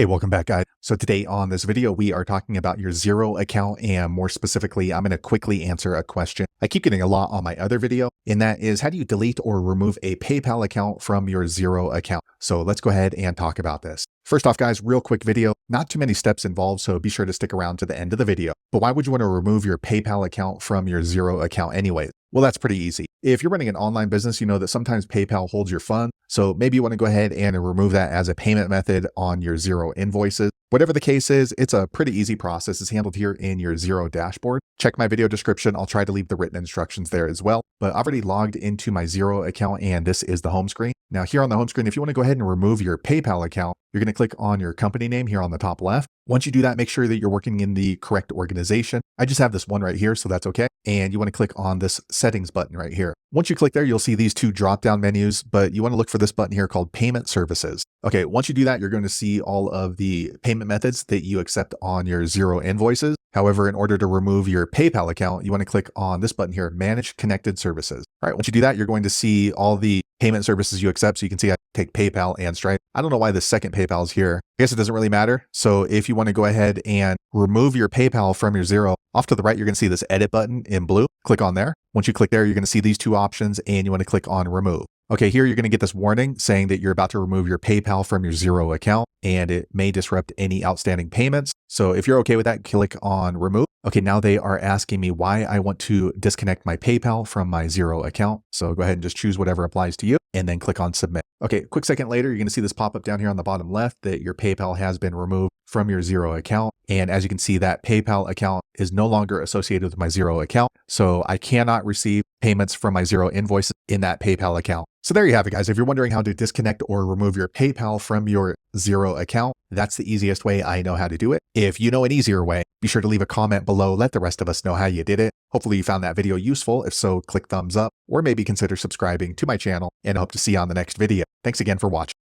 Hey, welcome back, guys. So today on this video, we are talking about your Xero account, and more specifically, I'm going to quickly answer a question I keep getting a lot on my other video, and that is, how do you delete or remove a PayPal account from your Xero account? So let's go ahead and talk about this. First off, guys, real quick video, not too many steps involved, so be sure to stick around to the end of the video. But why would you want to remove your PayPal account from your Xero account anyway? Well, that's pretty easy. If you're running an online business, you know that sometimes PayPal holds your funds. So maybe you want to go ahead and remove that as a payment method on your Xero invoices. Whatever the case is, it's a pretty easy process. It's handled here in your Xero dashboard. Check my video description. I'll try to leave the written instructions there as well. But I've already logged into my Xero account, and this is the home screen. Now here on the home screen, if you want to go ahead and remove your PayPal account, you're going to click on your company name here on the top left. Once you do that, make sure that you're working in the correct organization. I just have this one right here, so that's okay. And you want to click on this settings button right here. Once you click there, you'll see these two drop-down menus, but you want to look for this button here called Payment Services. Okay, once you do that, you're going to see all of the payment methods that you accept on your Xero invoices. However, in order to remove your PayPal account, you want to click on this button here, Manage Connected Services. All right, once you do that, you're going to see all the payment services you accept. So you can see I take PayPal and Stripe. I don't know why the second PayPal is here. I guess it doesn't really matter. So if you want to go ahead and remove your PayPal from your Xero, off to the right, you're going to see this edit button in blue. Click on there. Once you click there, you're going to see these two options, and you want to click on remove. Okay, here you're going to get this warning saying that you're about to remove your PayPal from your Xero account, and it may disrupt any outstanding payments. So if you're okay with that, click on remove. Okay, now they are asking me why I want to disconnect my PayPal from my Xero account. So go ahead and just choose whatever applies to you and then click on submit. Okay, a quick second later, you're going to see this pop up down here on the bottom left that your PayPal has been removed from your Xero account. And as you can see, that PayPal account is no longer associated with my Xero account. So I cannot receive payments from my Xero invoices in that PayPal account. So there you have it, guys. If you're wondering how to disconnect or remove your PayPal from your Xero account, that's the easiest way I know how to do it. If you know an easier way, be sure to leave a comment below. Let the rest of us know how you did it. Hopefully you found that video useful. If so, click thumbs up or maybe consider subscribing to my channel, and I hope to see you on the next video. Thanks again for watching.